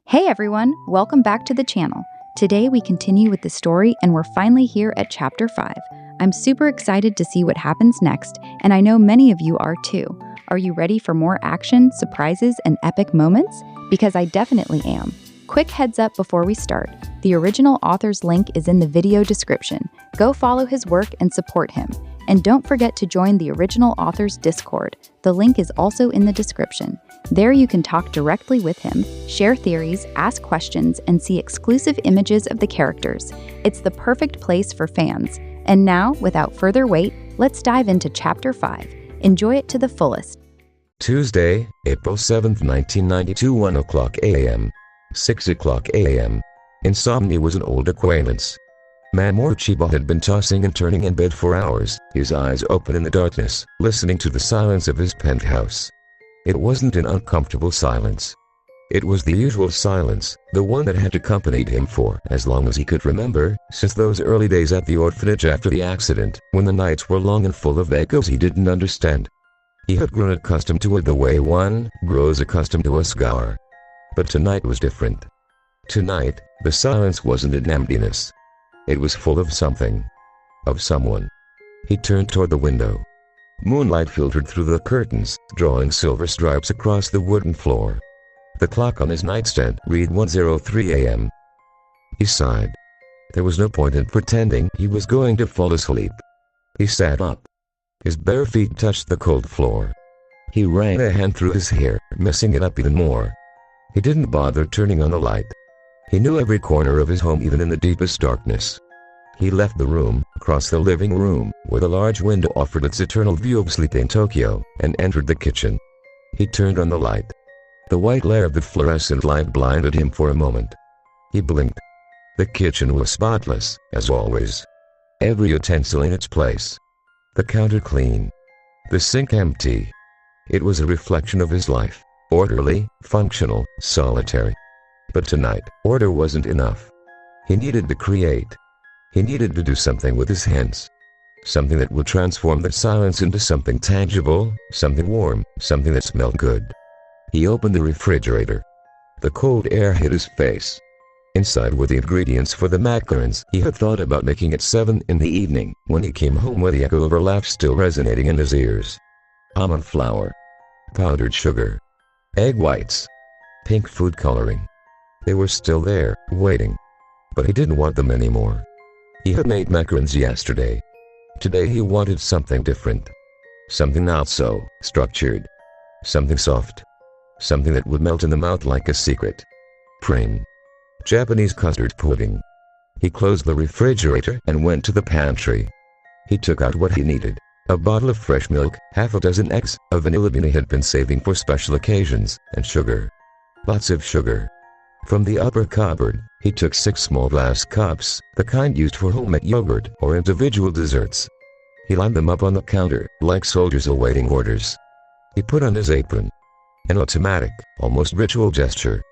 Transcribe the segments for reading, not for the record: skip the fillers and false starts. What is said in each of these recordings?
Hey everyone, welcome back to the channel. Today we continue with the story and we're finally here at chapter 5. I'm super excited to see what happens next, and I know many of you are too. Are you ready for more action, surprises, and epic moments? Because I definitely am. Quick heads up before we start. The original author's link is in the video description. Go follow his work and support him. And don't forget to join the original author's Discord. The link is also in the description. There you can talk directly with him, share theories, ask questions, and see exclusive images of the characters. It's the perfect place for fans. And now, without further wait, let's dive into Chapter 5. Enjoy it to the fullest. Tuesday, April 7th, 1992, 1 o'clock a.m. 6 o'clock a.m. Insomnia was an old acquaintance. Mamoru Chiba had been tossing and turning in bed for hours, his eyes open in the darkness, listening to the silence of his penthouse. It wasn't an uncomfortable silence. It was the usual silence, the one that had accompanied him for as long as he could remember, since those early days at the orphanage after the accident, when the nights were long and full of echoes he didn't understand. He had grown accustomed to it the way one grows accustomed to a scar. But tonight was different. Tonight, the silence wasn't an emptiness. It was full of something. Of someone. He turned toward the window. Moonlight filtered through the curtains, drawing silver stripes across the wooden floor. The clock on his nightstand read 1:03 a.m. He sighed. There was no point in pretending he was going to fall asleep. He sat up. His bare feet touched the cold floor. He ran a hand through his hair, messing it up even more. He didn't bother turning on the light. He knew every corner of his home even in the deepest darkness. He left the room, crossed the living room, where the large window offered its eternal view of sleeping Tokyo, and entered the kitchen. He turned on the light. The white glare of the fluorescent light blinded him for a moment. He blinked. The kitchen was spotless, as always. Every utensil in its place. The counter clean. The sink empty. It was a reflection of his life. Orderly, functional, solitary. But tonight, order wasn't enough. He needed to create. He needed to do something with his hands. Something that would transform the silence into something tangible, something warm, something that smelled good. He opened the refrigerator. The cold air hit his face. Inside were the ingredients for the macarons he had thought about making at 7 in the evening, when he came home with the echo of her laugh still resonating in his ears. Almond flour. Powdered sugar. Egg whites. Pink food coloring. They were still there, waiting. But he didn't want them anymore. He had made macarons yesterday. Today he wanted something different. Something not so structured. Something soft. Something that would melt in the mouth like a secret. Plain. Japanese custard pudding. He closed the refrigerator and went to the pantry. He took out what he needed. A bottle of fresh milk, half a dozen eggs, a vanilla bean he had been saving for special occasions, and sugar. Lots of sugar. From the upper cupboard, he took 6 small glass cups, the kind used for homemade yogurt or individual desserts. He lined them up on the counter, like soldiers awaiting orders. He put on his apron. An automatic, almost ritual gesture.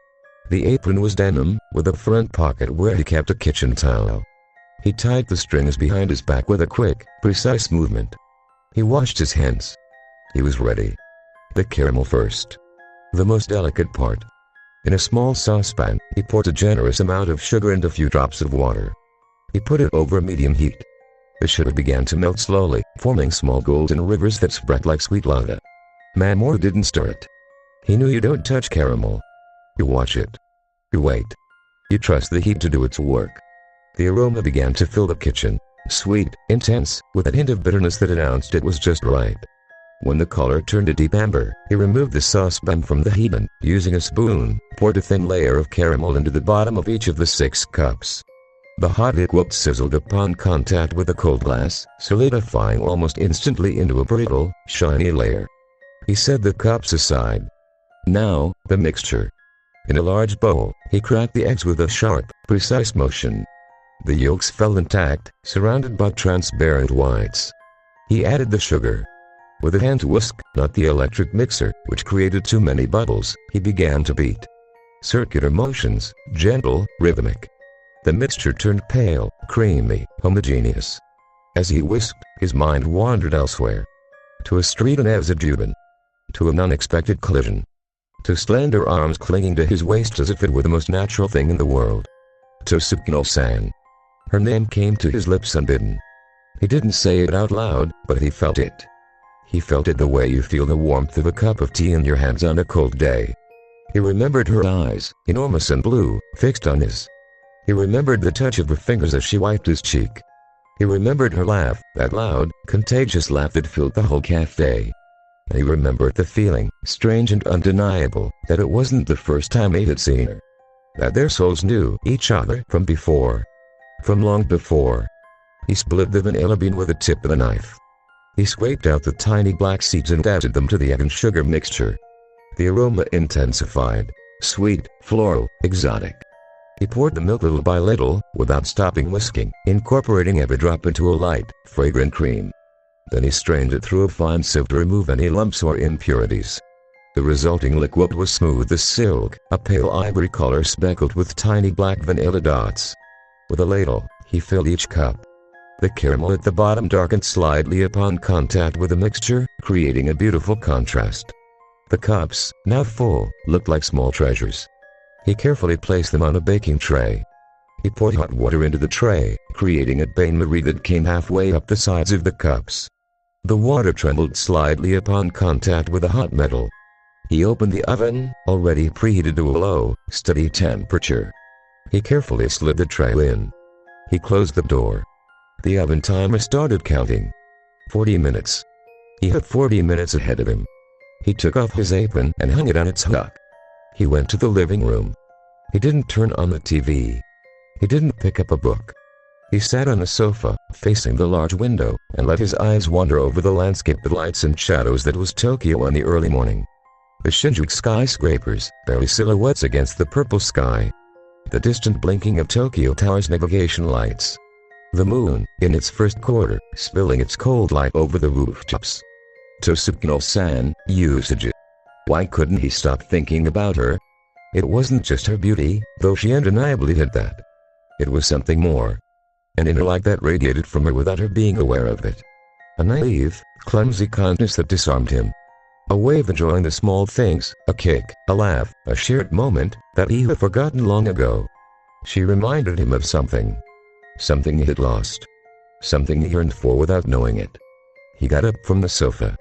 The apron was denim, with a front pocket where he kept a kitchen towel. He tied the strings behind his back with a quick, precise movement. He washed his hands. He was ready. The caramel first. The most delicate part. In a small saucepan, he poured a generous amount of sugar and a few drops of water. He put it over medium heat. The sugar began to melt slowly, forming small golden rivers that spread like sweet lava. Mamoru didn't stir it. He knew you don't touch caramel. You watch it. You wait. You trust the heat to do its work. The aroma began to fill the kitchen. Sweet, intense, with a hint of bitterness that announced it was just right. When the color turned a deep amber, he removed the saucepan from the heat and, using a spoon, poured a thin layer of caramel into the bottom of each of the 6 cups. The hot liquid sizzled upon contact with the cold glass, solidifying almost instantly into a brittle, shiny layer. He set the cups aside. Now, the mixture. In a large bowl, he cracked the eggs with a sharp, precise motion. The yolks fell intact, surrounded by transparent whites. He added the sugar. With a hand whisk, not the electric mixer, which created too many bubbles, he began to beat. Circular motions, gentle, rhythmic. The mixture turned pale, creamy, homogeneous. As he whisked, his mind wandered elsewhere. To a street in Ezujuban. To an unexpected collision. two slender arms clinging to his waist as if it were the most natural thing in the world. Tsukino-san. Her name came to his lips unbidden. He didn't say it out loud, but he felt it. He felt it the way you feel the warmth of a cup of tea in your hands on a cold day. He remembered her eyes, enormous and blue, fixed on his. He remembered the touch of her fingers as she wiped his cheek. He remembered her laugh, that loud, contagious laugh that filled the whole cafe. And he remembered the feeling, strange and undeniable, that it wasn't the first time he had seen her. That their souls knew each other from before. From long before. He split the vanilla bean with the tip of a knife. He scraped out the tiny black seeds and added them to the egg and sugar mixture. The aroma intensified. Sweet, floral, exotic. He poured the milk little by little, without stopping whisking, incorporating every drop into a light, fragrant cream. Then he strained it through a fine sieve to remove any lumps or impurities. The resulting liquid was smooth as silk, a pale ivory color speckled with tiny black vanilla dots. With a ladle, he filled each cup. The caramel at the bottom darkened slightly upon contact with the mixture, creating a beautiful contrast. The cups, now full, looked like small treasures. He carefully placed them on a baking tray. He poured hot water into the tray, creating a bain-marie that came halfway up the sides of the cups. The water trembled slightly upon contact with the hot metal. He opened the oven, already preheated to a low, steady temperature. He carefully slid the tray in. He closed the door. The oven timer started counting. 40 minutes. He had 40 minutes ahead of him. He took off his apron and hung it on its hook. He went to the living room. He didn't turn on the TV. He didn't pick up a book. He sat on a sofa, facing the large window, and let his eyes wander over the landscape of lights and shadows that was Tokyo in the early morning. The Shinjuku skyscrapers, barely silhouettes against the purple sky. The distant blinking of Tokyo Tower's navigation lights. The moon, in its first quarter, spilling its cold light over the rooftops. Tsukino-san, usage. Why couldn't he stop thinking about her? It wasn't just her beauty, though she undeniably did that. It was something more. An inner light that radiated from her without her being aware of it. A naive, clumsy kindness that disarmed him. A way of enjoying the small things, a kick, a laugh, a shared moment, that he had forgotten long ago. She reminded him of something. Something he had lost. Something he yearned for without knowing it. He got up from the sofa.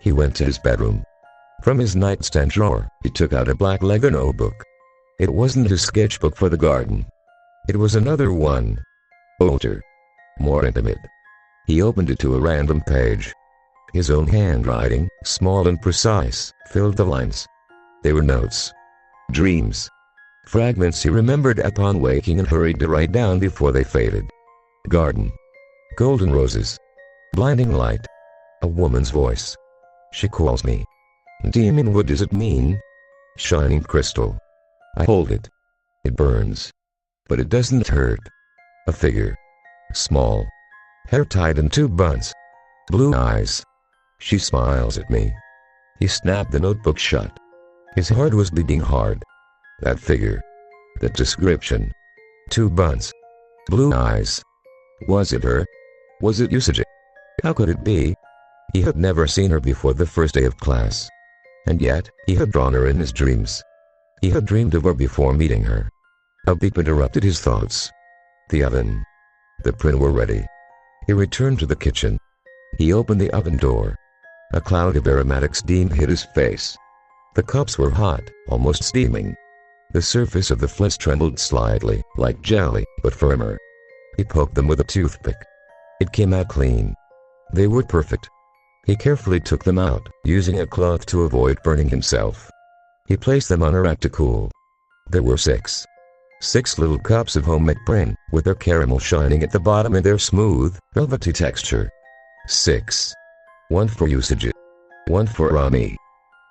He went to his bedroom. From his nightstand drawer, he took out a black leather notebook. It wasn't his sketchbook for the garden. It was another one. Older. More intimate. He opened it to a random page. His own handwriting, small and precise, filled the lines. They were notes. Dreams. Fragments he remembered upon waking and hurried to write down before they faded. Garden. Golden roses. Blinding light. A woman's voice. She calls me. Demon, what does it mean? Shining crystal. I hold it. It burns. But it doesn't hurt. A figure. Small. Hair tied in two buns. Blue eyes. She smiles at me. He snapped the notebook shut. His heart was beating hard. That figure. That description. Two buns. Blue eyes. Was it her? Was it Usagi? How could it be? He had never seen her before the first day of class. And yet, he had drawn her in his dreams. He had dreamed of her before meeting her. A beep interrupted his thoughts. The oven. The print were ready. He returned to the kitchen. He opened the oven door. A cloud of aromatic steam hit his face. The cups were hot, almost steaming. The surface of the flints trembled slightly, like jelly, but firmer. He poked them with a toothpick. It came out clean. They were perfect. He carefully took them out, using a cloth to avoid burning himself. He placed them on a rack to cool. There were 6. 6 little cups of homemade print, with their caramel shining at the bottom and their smooth, velvety texture. 6. 1 for Usagi. 1 for Rami.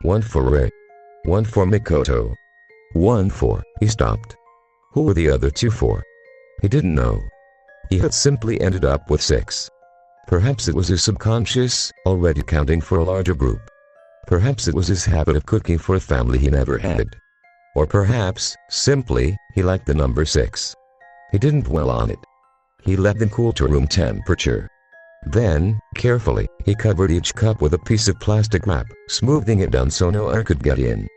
1 for Rei. 1 for Mikoto. 1 for, he stopped. Who were the other 2 for? He didn't know. He had simply ended up with 6. Perhaps it was his subconscious, already counting for a larger group. Perhaps it was his habit of cooking for a family he never had. Or perhaps, simply, he liked the number 6. He didn't dwell on it. He let them cool to room temperature. Then, carefully, he covered each cup with a piece of plastic wrap, smoothing it down so no air could get in.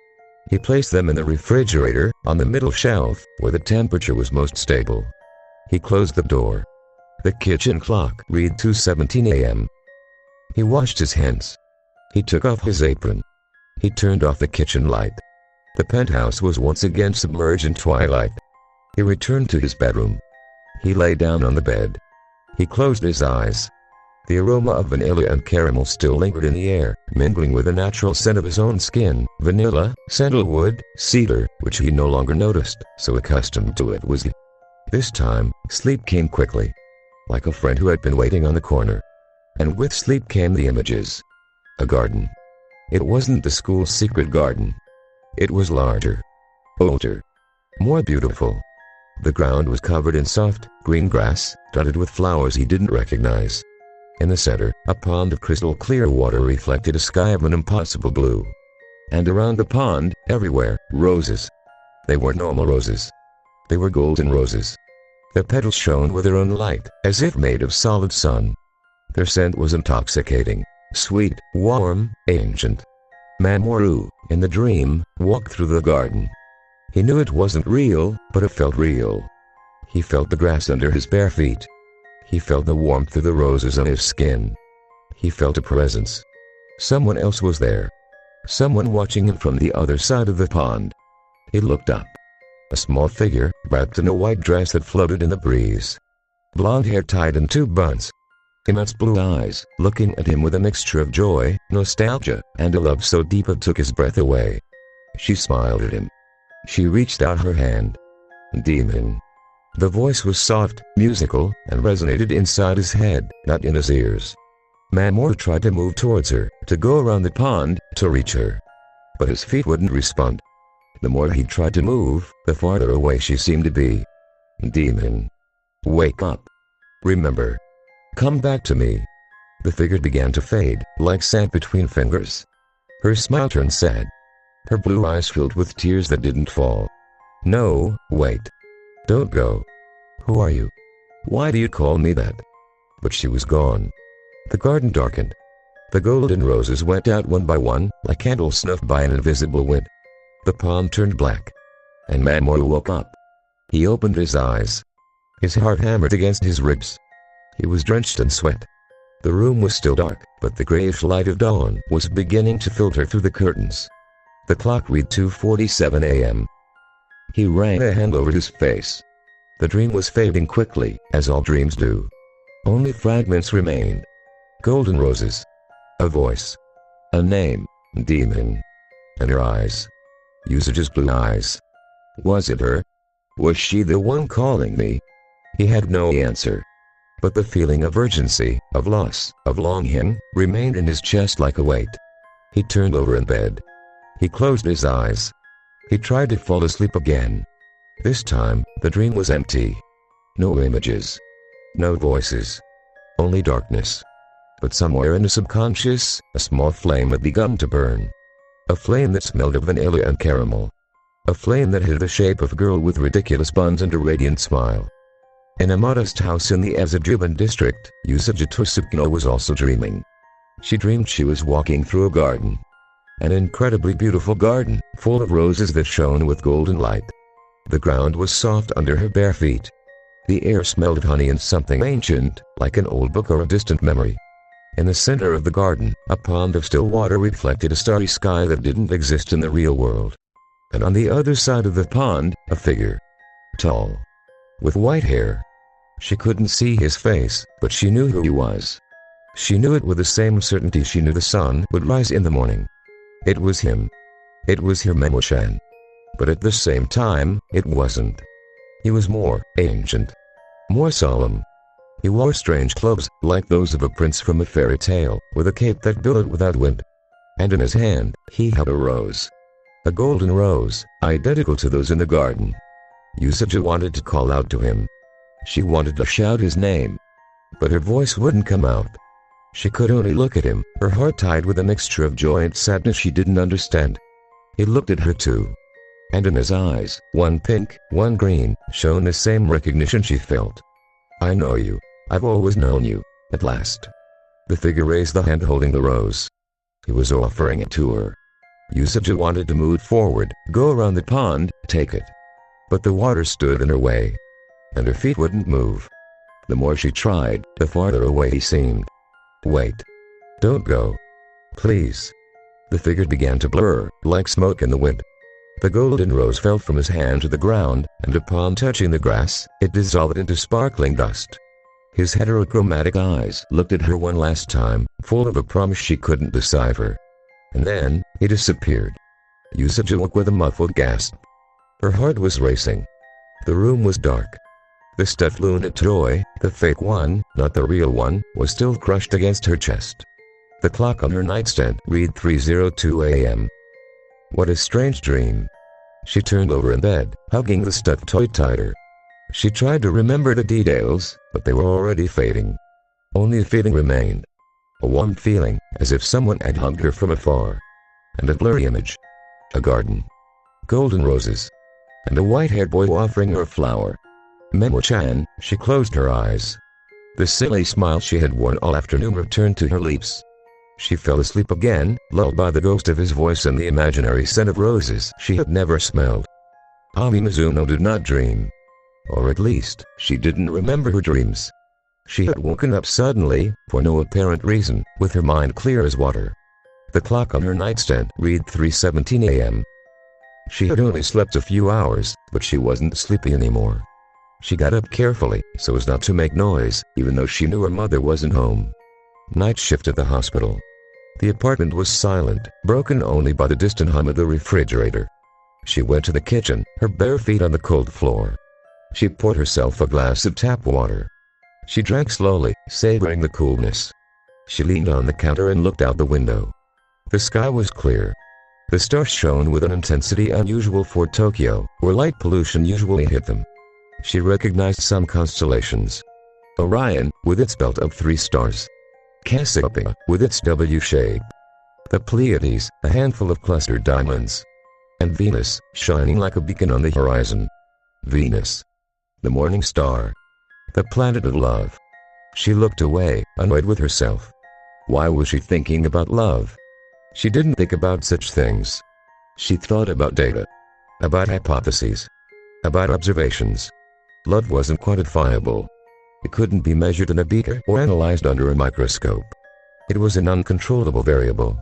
He placed them in the refrigerator, on the middle shelf, where the temperature was most stable. He closed the door. The kitchen clock read 2:17 a.m. He washed his hands. He took off his apron. He turned off the kitchen light. The penthouse was once again submerged in twilight. He returned to his bedroom. He lay down on the bed. He closed his eyes. The aroma of vanilla and caramel still lingered in the air, mingling with the natural scent of his own skin, vanilla, sandalwood, cedar, which he no longer noticed, so accustomed to it was he. This time, sleep came quickly, like a friend who had been waiting on the corner. And with sleep came the images. A garden. It wasn't the school's secret garden. It was larger, older, more beautiful. The ground was covered in soft, green grass, dotted with flowers he didn't recognize. In the center, a pond of crystal clear water reflected a sky of an impossible blue. And around the pond, everywhere, roses. They weren't normal roses. They were golden roses. Their petals shone with their own light, as if made of solid sun. Their scent was intoxicating, sweet, warm, ancient. Mamoru, in the dream, walked through the garden. He knew it wasn't real, but it felt real. He felt the grass under his bare feet. He felt the warmth of the roses on his skin. He felt a presence. Someone else was there. Someone watching him from the other side of the pond. He looked up. A small figure, wrapped in a white dress that floated in the breeze. Blonde hair tied in two buns. Immense blue eyes, looking at him with a mixture of joy, nostalgia, and a love so deep it took his breath away. She smiled at him. She reached out her hand. Demon. The voice was soft, musical, and resonated inside his head, not in his ears. Mamoru tried to move towards her, to go around the pond, to reach her. But his feet wouldn't respond. The more he tried to move, the farther away she seemed to be. Demon. Wake up. Remember. Come back to me. The figure began to fade, like sand between fingers. Her smile turned sad. Her blue eyes filled with tears that didn't fall. No, wait. Don't go. Who are you? Why do you call me that? But she was gone. The garden darkened. The golden roses went out one by one, like candles snuffed by an invisible wind. The pond turned black. And Mamoru woke up. He opened his eyes. His heart hammered against his ribs. He was drenched in sweat. The room was still dark, but the grayish light of dawn was beginning to filter through the curtains. The clock read 2:47 a.m. He ran a hand over his face. The dream was fading quickly, as all dreams do. Only fragments remained. Golden roses. A voice. A name. Demon. And her eyes. Usage's blue eyes. Was it her? Was she the one calling me? He had no answer. But the feeling of urgency, of loss, of longing, remained in his chest like a weight. He turned over in bed. He closed his eyes. He tried to fall asleep again. This time, the dream was empty. No images. No voices. Only darkness. But somewhere in the subconscious, a small flame had begun to burn. A flame that smelled of vanilla and caramel. A flame that had the shape of a girl with ridiculous buns and a radiant smile. In a modest house in the Azajuban district, Usagi Tsukino was also dreaming. She dreamed she was walking through a garden. An incredibly beautiful garden, full of roses that shone with golden light. The ground was soft under her bare feet. The air smelled of honey and something ancient, like an old book or a distant memory. In the center of the garden, a pond of still water reflected a starry sky that didn't exist in the real world. And on the other side of the pond, a figure. Tall. With white hair. She couldn't see his face, but she knew who he was. She knew it with the same certainty she knew the sun would rise in the morning. It was him. It was Hiromemo-chan. But at the same time, it wasn't. He was more ancient. More solemn. He wore strange clothes, like those of a prince from a fairy tale, with a cape that billowed without wind. And in his hand, he held a rose. A golden rose, identical to those in the garden. Usagi wanted to call out to him. She wanted to shout his name. But her voice wouldn't come out. She could only look at him, her heart tied with a mixture of joy and sadness she didn't understand. He looked at her too. And in his eyes, one pink, one green, shone the same recognition she felt. I know you. I've always known you. At last. The figure raised the hand holding the rose. He was offering it to her. Usagi wanted to move forward, go around the pond, take it. But the water stood in her way, and her feet wouldn't move. The more she tried, the farther away he seemed. Wait. Don't go. Please. The figure began to blur, like smoke in the wind. The golden rose fell from his hand to the ground, and upon touching the grass, it dissolved into sparkling dust. His heterochromatic eyes looked at her one last time, full of a promise she couldn't decipher. And then, he disappeared. Usagi woke with a muffled gasp. Her heart was racing. The room was dark. The stuffed lunar toy, the fake one, not the real one, was still crushed against her chest. The clock on her nightstand read 3:02 a.m. What a strange dream. She turned over in bed, hugging the stuffed toy tighter. She tried to remember the details, but they were already fading. Only a feeling remained. A warm feeling, as if someone had hugged her from afar. And a blurry image. A garden. Golden roses. And a white-haired boy offering her a flower. Memo-chan, she closed her eyes. The silly smile she had worn all afternoon returned to her lips. She fell asleep again, lulled by the ghost of his voice and the imaginary scent of roses she had never smelled. Ami Mizuno did not dream. Or at least, she didn't remember her dreams. She had woken up suddenly, for no apparent reason, with her mind clear as water. The clock on her nightstand read 3:17 a.m. She had only slept a few hours, but she wasn't sleepy anymore. She got up carefully, so as not to make noise, even though she knew her mother wasn't home. Night shift at the hospital. The apartment was silent, broken only by the distant hum of the refrigerator. She went to the kitchen, her bare feet on the cold floor. She poured herself a glass of tap water. She drank slowly, savoring the coolness. She leaned on the counter and looked out the window. The sky was clear. The stars shone with an intensity unusual for Tokyo, where light pollution usually hit them. She recognized some constellations. Orion, with its belt of 3 stars. Cassiopeia, with its W shape. The Pleiades, a handful of clustered diamonds. And Venus, shining like a beacon on the horizon. Venus. The morning star. The planet of love. She looked away, annoyed with herself. Why was she thinking about love? She didn't think about such things. She thought about data. About hypotheses. About observations. Love wasn't quantifiable. It couldn't be measured in a beaker or analyzed under a microscope. It was an uncontrollable variable.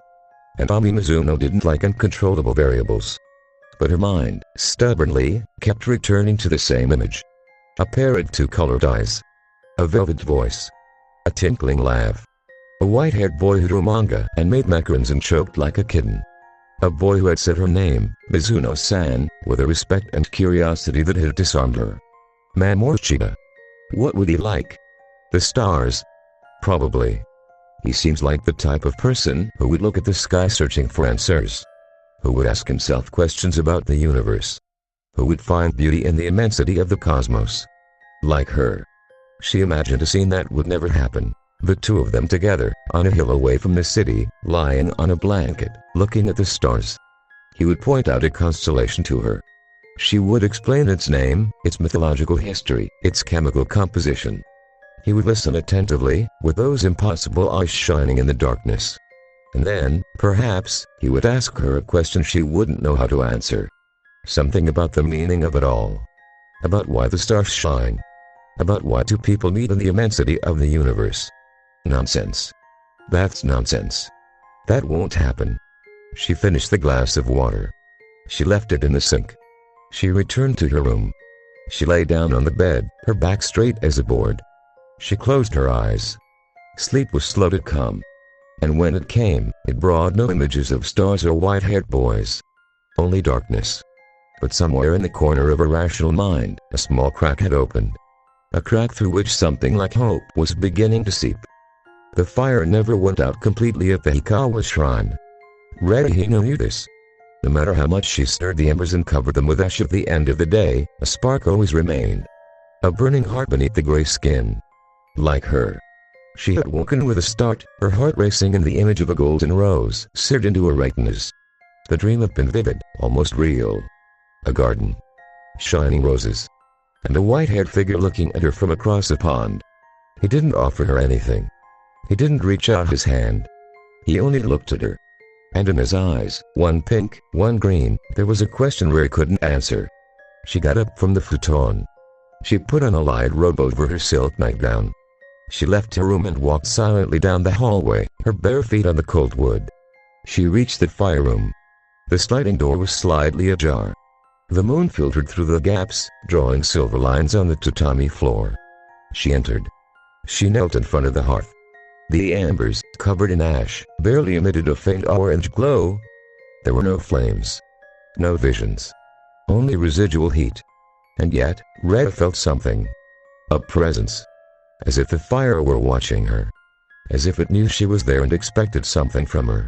And Ami Mizuno didn't like uncontrollable variables. But her mind, stubbornly, kept returning to the same image. A pair of 2-colored eyes. A velvet voice. A tinkling laugh. A white-haired boy who drew manga and made macarons and choked like a kitten. A boy who had said her name, Mizuno-san, with a respect and curiosity that had disarmed her. Mamoru-chida. What would he like? The stars? Probably. He seems like the type of person who would look at the sky searching for answers. Who would ask himself questions about the universe. Who would find beauty in the immensity of the cosmos. Like her. She imagined a scene that would never happen. The two of them together, on a hill away from the city, lying on a blanket, looking at the stars. He would point out a constellation to her. She would explain its name, its mythological history, its chemical composition. He would listen attentively, with those impossible eyes shining in the darkness. And then, perhaps, he would ask her a question she wouldn't know how to answer. Something about the meaning of it all. About why the stars shine. About why two people meet in the immensity of the universe. Nonsense. That's nonsense. That won't happen. She finished the glass of water. She left it in the sink. She returned to her room. She lay down on the bed, her back straight as a board. She closed her eyes. Sleep was slow to come. And when it came, it brought no images of stars or white-haired boys. Only darkness. But somewhere in the corner of her rational mind, a small crack had opened. A crack through which something like hope was beginning to seep. The fire never went out completely at the Hikawa shrine. Redehino knew this. No matter how much she stirred the embers and covered them with ash at the end of the day, a spark always remained. A burning heart beneath the gray skin. Like her. She had woken with a start, her heart racing, and the image of a golden rose seared into her retinas. The dream had been vivid, almost real. A garden. Shining roses. And a white-haired figure looking at her from across a pond. He didn't offer her anything. He didn't reach out his hand. He only looked at her. And in his eyes, one pink, one green, there was a question Ray couldn't answer. She got up from the futon. She put on a light robe over her silk nightgown. She left her room and walked silently down the hallway, her bare feet on the cold wood. She reached the fire room. The sliding door was slightly ajar. The moon filtered through the gaps, drawing silver lines on the tatami floor. She entered. She knelt in front of the hearth. The embers, covered in ash, barely emitted a faint orange glow. There were no flames. No visions. Only residual heat. And yet, Red felt something. A presence. As if the fire were watching her. As if it knew she was there and expected something from her.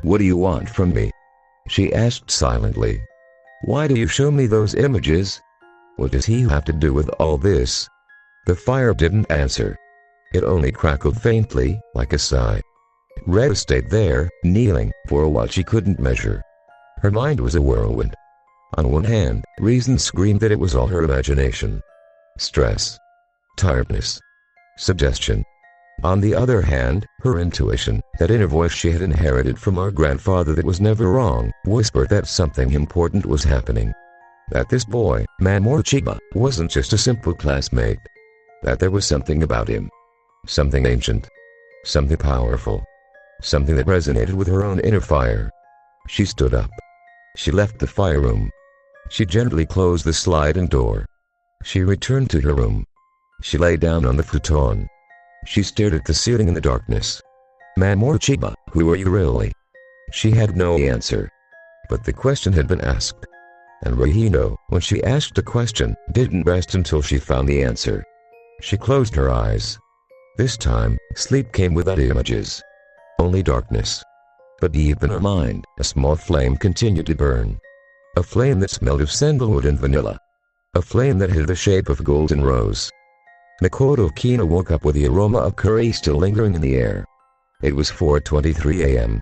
"What do you want from me?" she asked silently. "Why do you show me those images? What does he have to do with all this?" The fire didn't answer. It only crackled faintly, like a sigh. Red stayed there, kneeling, for a while she couldn't measure. Her mind was a whirlwind. On one hand, reason screamed that it was all her imagination. Stress. Tiredness. Suggestion. On the other hand, her intuition, that inner voice she had inherited from our grandfather that was never wrong, whispered that something important was happening. That this boy, Mamoru Chiba, wasn't just a simple classmate. That there was something about him. Something ancient. Something powerful. Something that resonated with her own inner fire. She stood up. She left the fire room. She gently closed the sliding door. She returned to her room. She lay down on the futon. She stared at the ceiling in the darkness. "Mamoru Chiba, who are you really?" She had no answer. But the question had been asked. And Rahino, when she asked a question, didn't rest until she found the answer. She closed her eyes. This time, sleep came without images. Only darkness. But deep in her mind, a small flame continued to burn. A flame that smelled of sandalwood and vanilla. A flame that had the shape of golden rose. Makoto Kina woke up with the aroma of curry still lingering in the air. It was 4:23 a.m.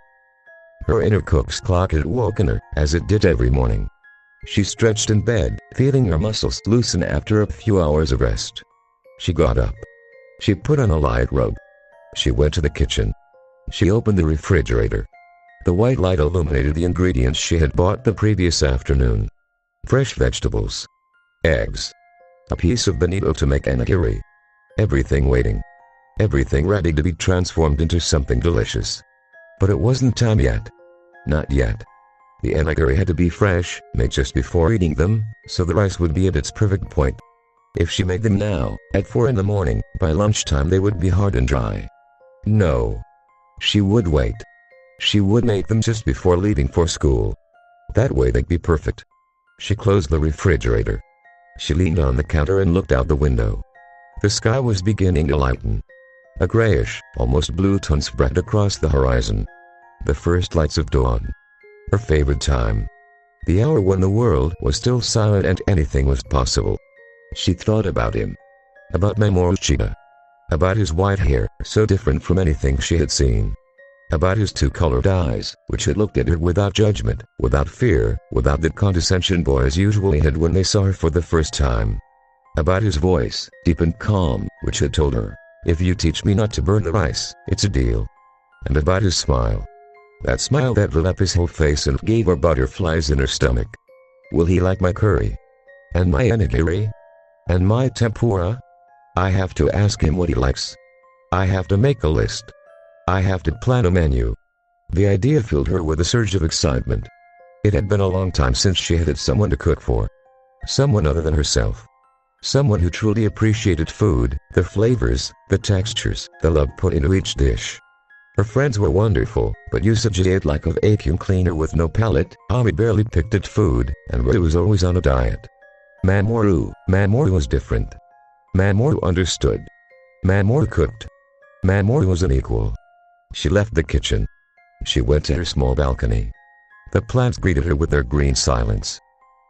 Her inner cook's clock had woken her, as it did every morning. She stretched in bed, feeling her muscles loosen after a few hours of rest. She got up. She put on a light robe. She went to the kitchen. She opened the refrigerator. The white light illuminated the ingredients she had bought the previous afternoon. Fresh vegetables. Eggs. A piece of bonito to make onigiri. Everything waiting. Everything ready to be transformed into something delicious. But it wasn't time yet. Not yet. The onigiri had to be fresh, made just before eating them, so the rice would be at its perfect point. If she made them now, at 4 in the morning, by lunchtime they would be hard and dry. No. She would wait. She would make them just before leaving for school. That way they'd be perfect. She closed the refrigerator. She leaned on the counter and looked out the window. The sky was beginning to lighten. A grayish, almost blue tone spread across the horizon. The first lights of dawn. Her favorite time. The hour when the world was still silent and anything was possible. She thought about him. About Mamoru Chiba. About his white hair, so different from anything she had seen. About his two-colored eyes, which had looked at her without judgment, without fear, without the condescension boys usually had when they saw her for the first time. About his voice, deep and calm, which had told her, "If you teach me not to burn the rice, it's a deal." And about his smile. That smile that lit up his whole face and gave her butterflies in her stomach. Will he like my curry? And my onigiri? And my tempura? I have to ask him what he likes. I have to make a list. I have to plan a menu. The idea filled her with a surge of excitement. It had been a long time since she had someone to cook for. Someone other than herself. Someone who truly appreciated food, the flavors, the textures, the love put into each dish. Her friends were wonderful, but Yusuji ate like a vacuum cleaner with no palate, Ami barely picked at food, and Ryu was always on a diet. Mamoru was different. Mamoru understood. Mamoru cooked. Mamoru was an equal. She left the kitchen. She went to her small balcony. The plants greeted her with their green silence.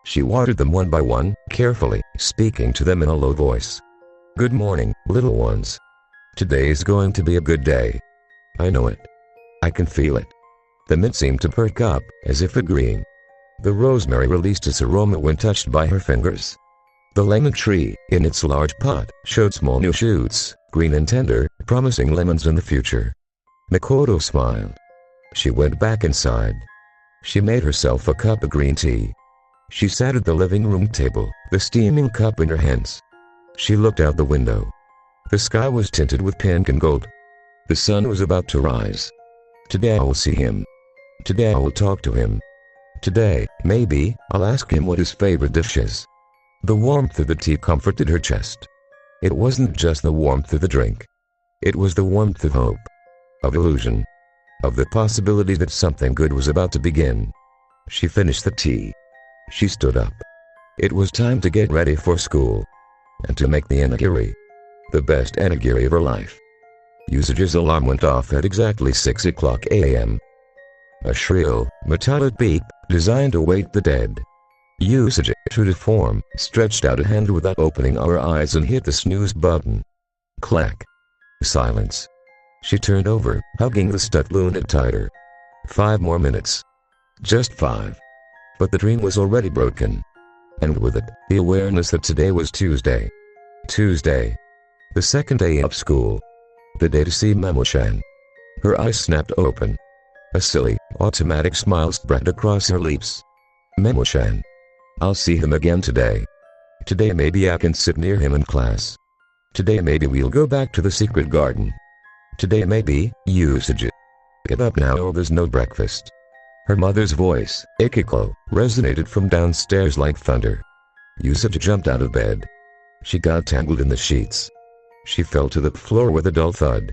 She watered them one by one, carefully, speaking to them in a low voice. "Good morning, little ones. Today's going to be a good day. I know it. I can feel it." The mint seemed to perk up, as if agreeing. The rosemary released its aroma when touched by her fingers. The lemon tree, in its large pot, showed small new shoots, green and tender, promising lemons in the future. Makoto smiled. She went back inside. She made herself a cup of green tea. She sat at the living room table, the steaming cup in her hands. She looked out the window. The sky was tinted with pink and gold. The sun was about to rise. Today I will see him. Today I will talk to him. Today, maybe, I'll ask him what his favorite dish is. The warmth of the tea comforted her chest. It wasn't just the warmth of the drink. It was the warmth of hope, of illusion, of the possibility that something good was about to begin. She finished the tea. She stood up. It was time to get ready for school, and to make the enigiri, the best enigiri of her life. Usage's alarm went off at exactly 6 o'clock a.m. A shrill, metallic beep, designed to wake the dead. Usage, true to form, stretched out a hand without opening her eyes and hit the snooze button. Clack. Silence. She turned over, hugging the stuck unit tighter. 5 more minutes. Just 5. But the dream was already broken. And with it, the awareness that today was Tuesday. Tuesday. The second day of school. The day to see Memo-chan. Her eyes snapped open. A silly, automatic smile spread across her lips. Memo-chan. I'll see him again today. Today maybe I can sit near him in class. Today maybe we'll go back to the secret garden. Today maybe, Usage. Get up now or there's no breakfast. Her mother's voice, Ikiko, resonated from downstairs like thunder. Usage jumped out of bed. She got tangled in the sheets. She fell to the floor with a dull thud.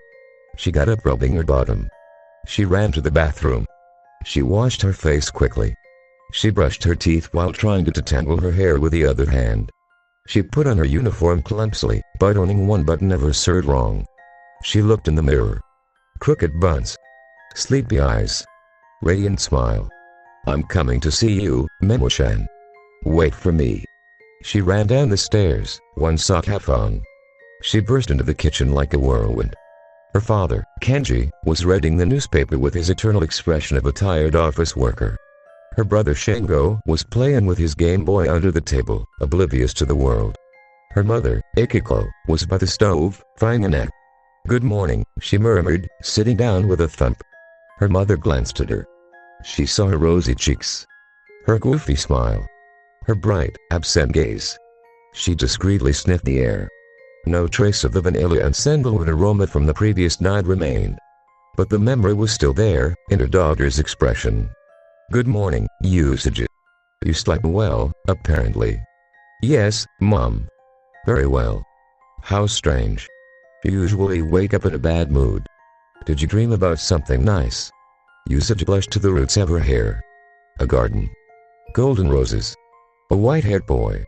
She got up rubbing her bottom. She ran to the bathroom. She washed her face quickly. She brushed her teeth while trying to detangle her hair with the other hand. She put on her uniform clumsily, buttoning one button ever so wrong. She looked in the mirror. Crooked buns. Sleepy eyes. Radiant smile. I'm coming to see you, Memo-chan. Wait for me. She ran down the stairs, one sock half on. She burst into the kitchen like a whirlwind. Her father, Kenji, was reading the newspaper with his eternal expression of a tired office worker. Her brother Shingo was playing with his Game Boy under the table, oblivious to the world. Her mother, Ikiko, was by the stove, frying an egg. Good morning, she murmured, sitting down with a thump. Her mother glanced at her. She saw her rosy cheeks, her goofy smile, her bright, absent gaze. She discreetly sniffed the air. No trace of the vanilla and sandalwood aroma from the previous night remained. But the memory was still there, in her daughter's expression. Good morning, Usage. You slept well, apparently. Yes, Mom. Very well. How strange. You usually wake up in a bad mood. Did you dream about something nice? Usage blushed to the roots of her hair. A garden. Golden roses. A white-haired boy.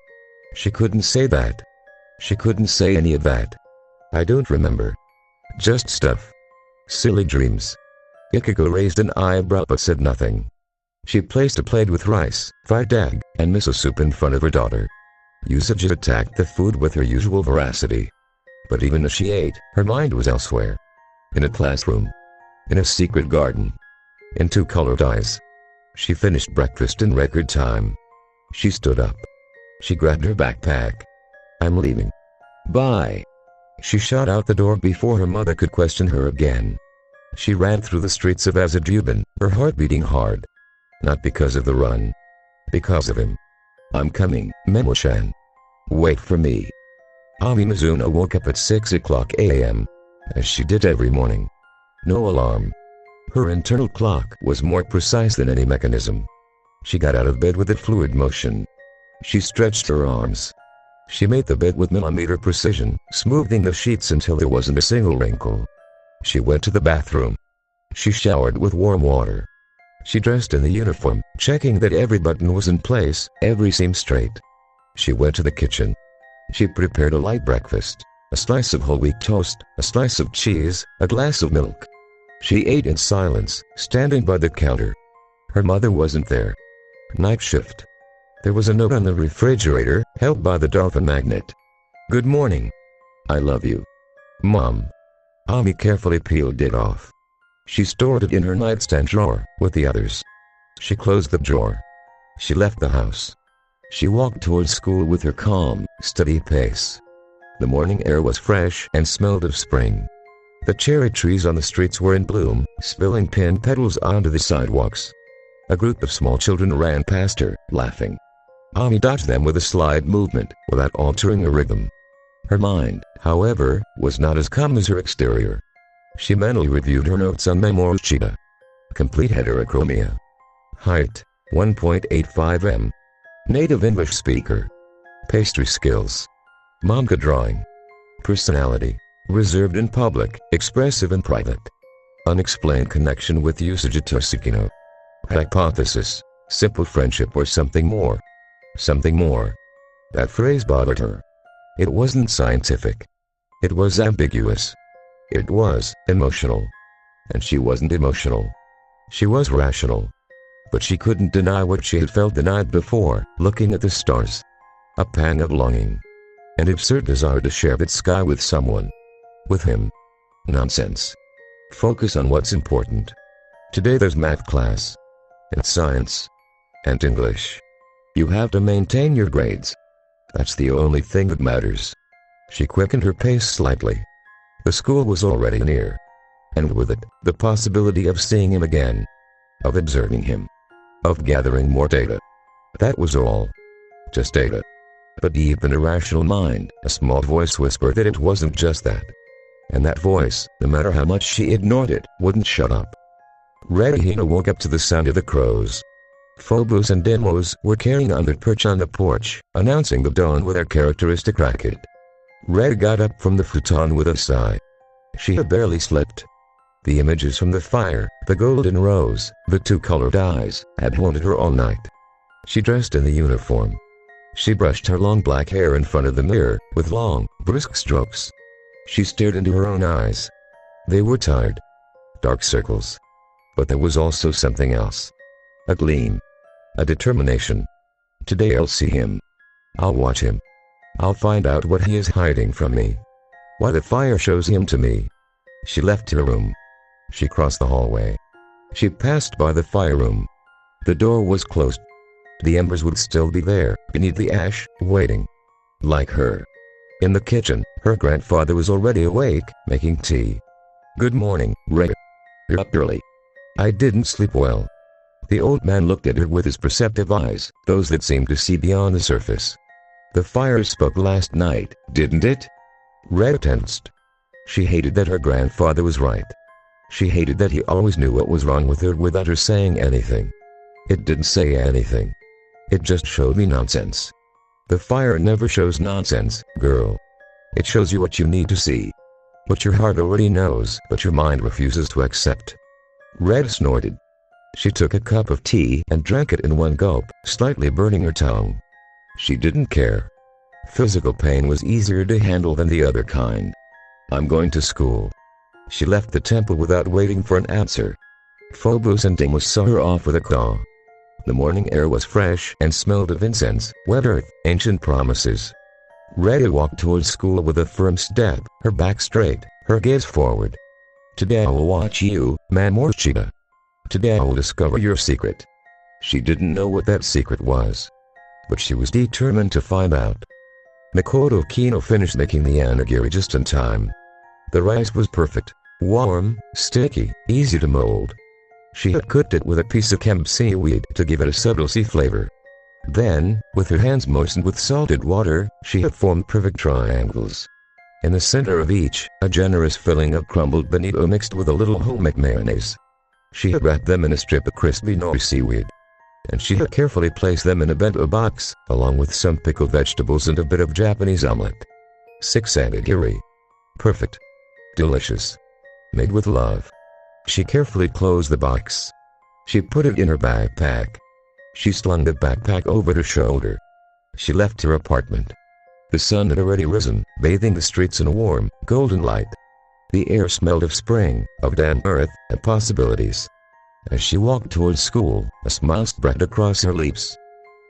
She couldn't say that. She couldn't say any of that. I don't remember. Just stuff. Silly dreams. Ikiko raised an eyebrow but said nothing. She placed a plate with rice, fried egg, and miso soup in front of her daughter. Usage attacked the food with her usual veracity. But even as she ate, her mind was elsewhere. In a classroom. In a secret garden. In 2 colored eyes. She finished breakfast in record time. She stood up. She grabbed her backpack. I'm leaving. Bye. She shot out the door before her mother could question her again. She ran through the streets of Azajuban, her heart beating hard. Not because of the run. Because of him. I'm coming, Memo-chan. Wait for me. Ami Mizuno woke up at 6 o'clock a.m. as she did every morning. No alarm. Her internal clock was more precise than any mechanism. She got out of bed with a fluid motion. She stretched her arms. She made the bed with millimeter precision, smoothing the sheets until there wasn't a single wrinkle. She went to the bathroom. She showered with warm water. She dressed in the uniform, checking that every button was in place, every seam straight. She went to the kitchen. She prepared a light breakfast, a slice of whole wheat toast, a slice of cheese, a glass of milk. She ate in silence, standing by the counter. Her mother wasn't there. Night shift. There was a note on the refrigerator, held by the dolphin magnet. Good morning. I love you. Mom. Ami carefully peeled it off. She stored it in her nightstand drawer, with the others. She closed the drawer. She left the house. She walked towards school with her calm, steady pace. The morning air was fresh and smelled of spring. The cherry trees on the streets were in bloom, spilling pink petals onto the sidewalks. A group of small children ran past her, laughing. Ami dodged them with a slide movement, without altering her rhythm. Her mind, however, was not as calm as her exterior. She mentally reviewed her notes on Memoruchita. Complete heterochromia. Height, 1.85 m. Native English speaker. Pastry skills. Manga drawing. Personality, reserved in public, expressive in private. Unexplained connection with Usagi Toshikino. Hypothesis, simple friendship or something more. Something more. That phrase bothered her. It wasn't scientific. It was ambiguous. It was emotional. And she wasn't emotional. She was rational. But she couldn't deny what she had felt the night before, looking at the stars. A pang of longing. An absurd desire to share that sky with someone. With him. Nonsense. Focus on what's important. Today there's math class. And science. And English. You have to maintain your grades. That's the only thing that matters. She quickened her pace slightly. The school was already near. And with it, the possibility of seeing him again. Of observing him. Of gathering more data. That was all. Just data. But deep in her rational mind, a small voice whispered that it wasn't just that. And that voice, no matter how much she ignored it, wouldn't shut up. Redihina woke up to the sound of the crows. Phobos and Deimos were carrying on their perch on the porch, announcing the dawn with their characteristic racket. Red got up from the futon with a sigh. She had barely slept. The images from the fire, the golden rose, the two-colored eyes, had haunted her all night. She dressed in the uniform. She brushed her long black hair in front of the mirror, with long, brisk strokes. She stared into her own eyes. They were tired. Dark circles. But there was also something else. A gleam. A determination. Today I'll see him. I'll watch him. I'll find out what he is hiding from me. Why the fire shows him to me. She left her room. She crossed the hallway. She passed by the fire room. The door was closed. The embers would still be there, beneath the ash, waiting. Like her. In the kitchen, her grandfather was already awake, making tea. Good morning, Ray. You're up early. I didn't sleep well. The old man looked at her with his perceptive eyes, those that seemed to see beyond the surface. The fire spoke last night, didn't it? Red tensed. She hated that her grandfather was right. She hated that he always knew what was wrong with her without her saying anything. It didn't say anything. It just showed me nonsense. The fire never shows nonsense, girl. It shows you what you need to see. What your heart already knows, but your mind refuses to accept. Red snorted. She took a cup of tea and drank it in one gulp, slightly burning her tongue. She didn't care. Physical pain was easier to handle than the other kind. I'm going to school. She left the temple without waiting for an answer. Phobos and Deimos saw her off with a caw. The morning air was fresh and smelled of incense, wet earth, ancient promises. Red walked towards school with a firm step, her back straight, her gaze forward. Today I will watch you, Mamoruchita. Today I will discover your secret. She didn't know what that secret was. But she was determined to find out. Makoto Kino finished making the onigiri just in time. The rice was perfect, warm, sticky, easy to mold. She had cooked it with a piece of hemp seaweed to give it a subtle sea flavor. Then, with her hands moistened with salted water, she had formed perfect triangles. In the center of each, a generous filling of crumbled bonito mixed with a little homemade mayonnaise. She had wrapped them in a strip of crispy nori seaweed. And she had carefully placed them in a bento box, along with some pickled vegetables and a bit of Japanese omelette. 6 onigiri. Perfect. Delicious. Made with love. She carefully closed the box. She put it in her backpack. She slung the backpack over her shoulder. She left her apartment. The sun had already risen, bathing the streets in a warm, golden light. The air smelled of spring, of damp earth, and possibilities. As she walked towards school, a smile spread across her lips.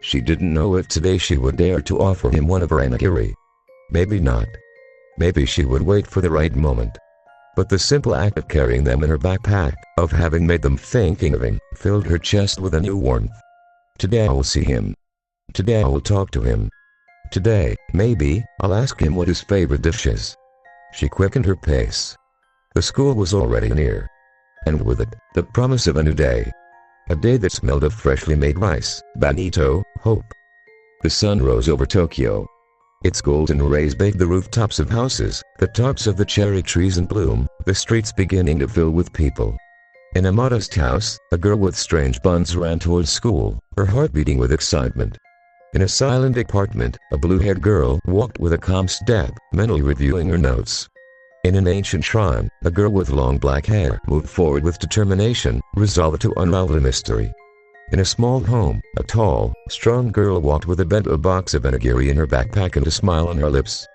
She didn't know if today she would dare to offer him one of her onigiri. Maybe not. Maybe she would wait for the right moment. But the simple act of carrying them in her backpack, of having made them thinking of him, filled her chest with a new warmth. Today I will see him. Today I will talk to him. Today, maybe, I'll ask him what his favorite dish is. She quickened her pace. The school was already near. And with it, the promise of a new day. A day that smelled of freshly made rice, bonito, hope. The sun rose over Tokyo. Its golden rays baked the rooftops of houses, the tops of the cherry trees in bloom, the streets beginning to fill with people. In a modest house, a girl with strange buns ran towards school, her heart beating with excitement. In a silent apartment, a blue-haired girl walked with a calm step, mentally reviewing her notes. In an ancient shrine, a girl with long black hair moved forward with determination, resolved to unravel a mystery. In a small home, a tall, strong girl walked with a bento box of onigiri in her backpack and a smile on her lips.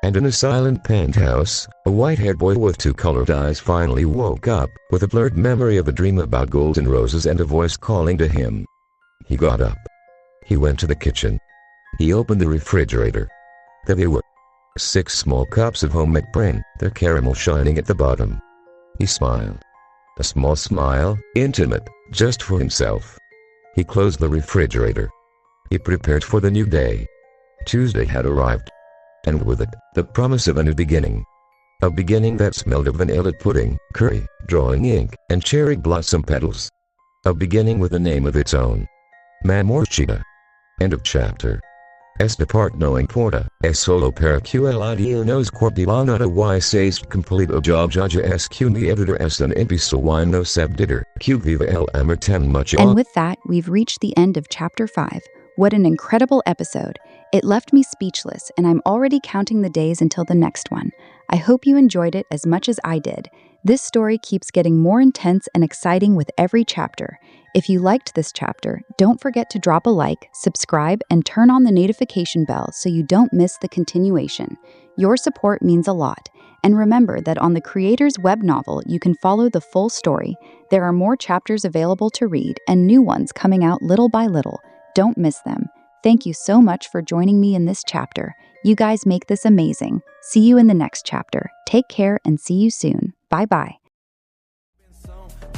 And in a silent penthouse, a white-haired boy with two colored eyes finally woke up, with a blurred memory of a dream about golden roses and a voice calling to him. He got up. He went to the kitchen. He opened the refrigerator. There they were. 6 small cups of homemade brain, their caramel shining at the bottom. He smiled. A small smile, intimate, just for himself. He closed the refrigerator. He prepared for the new day. Tuesday had arrived. And with it, the promise of a new beginning. A beginning that smelled of vanilla pudding, curry, drawing ink, and cherry blossom petals. A beginning with a name of its own. Mamorchita. End of chapter. Esta parte não importa, é solo para que ela nos cordilanata y seis completo job jaja sq me editor es un episo y no subditor, q viva el amor tan mucho. And with that, we've reached the end of Chapter 5. What an incredible episode. It left me speechless, and I'm already counting the days until the next one. I hope you enjoyed it as much as I did. This story keeps getting more intense and exciting with every chapter. If you liked this chapter, don't forget to drop a like, subscribe, and turn on the notification bell so you don't miss the continuation. Your support means a lot. And remember that on the creator's web novel, you can follow the full story. There are more chapters available to read and new ones coming out little by little. Don't miss them. Thank you so much for joining me in this chapter. You guys make this amazing. See you in the next chapter. Take care and see you soon. Bye-bye.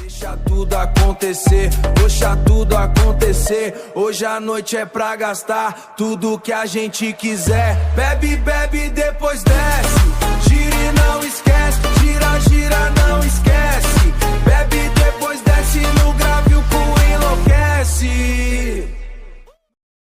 Deixa tudo acontecer, deixa tudo acontecer. Hoje a noite é pra gastar tudo que a gente quiser. Bebe, bebe, depois desce. Gira e não esquece, gira, gira, não esquece.